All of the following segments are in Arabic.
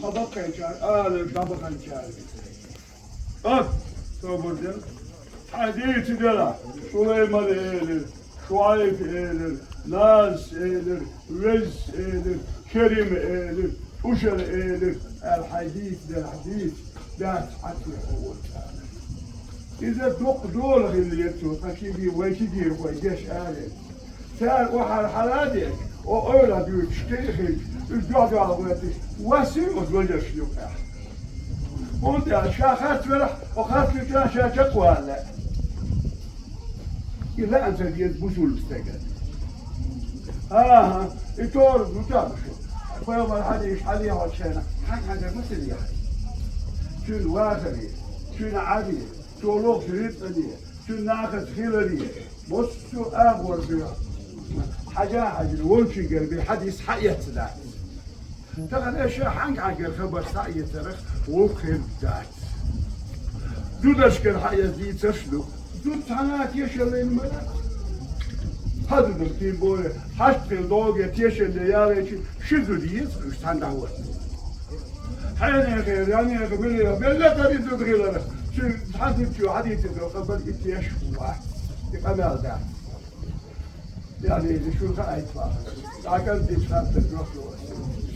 طبق كان طبقا كان أب صبر حديث دلا سليمان إيلر شعيب إيلر ناس إيلر وز إيلر كريم إيلر أشر إيلر الحديث ده حتى هو إذا دق دول اللي يتو تكيبي ويكيدير ويجيش آلي سأل وحر حلادك وأولا بيوتشتيخي الجوج على بيتك واسي وزوجش يقع وانت شاخات فرح وخاف كان شاكك ولا إلا أنت ديت بوسول بستقل يتور متابشو فيوم الحديث حديث وشينا حاجة مثل يعني شنو واخري شنو عادي شو لوك شريط دي شو ناخذ خير دي بص شو أغور بيها حاجة الولشي قلبي حديث حقيقة ذات تقول إيش حنق عن خبر سعي ترخ وخير ذات دود أشكال حقيقة دي تشلو دود سنوات يشل الملك هذا دكتور بوله حشت في الدوغة يشل ياريش شذو ديز مش تندعوه حين غير يعني قبل بلا تريد تغير شو حديث قبل يتيشوا يقمل ده يعني شو خايف لكن دي خاطر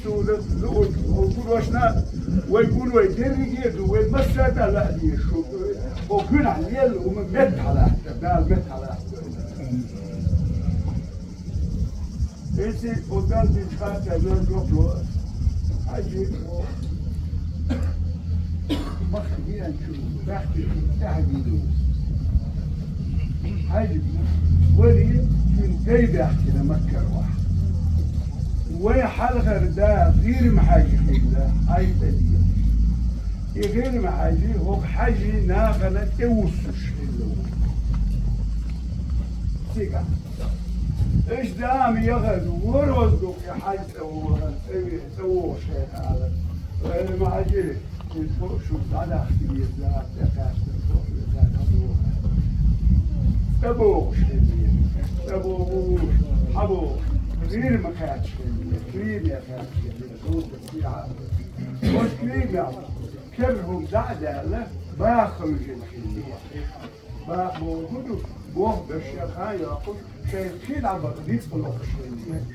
شو ده ويقولوا اشنا ويقولوا يديروا ويمشى لا دي شو وكل عليل ومت على مت على ايش قدام دي خاطر نروح حاجه ما خلينا نشوف بحكي تحديده هاي ولي من جاي بحكي لمكة واحد وين حلقة ده غير محاجي خيلا هاي بديه غير محاجي هو حاجي ناقنا توسش خيلا سيقا ايش دام يغد ورزقك يا حاج سووه شيء هذا غير محاجي شو على اختي ذات تكاش تبوش تبوش حبوش غير ما كانش كريم يا كانش مش كريم يعني كرهم زعزعة باخرج الخلية باخرج بوه بالشيخ هاي يقول شيخين عم بقديس بالأخشين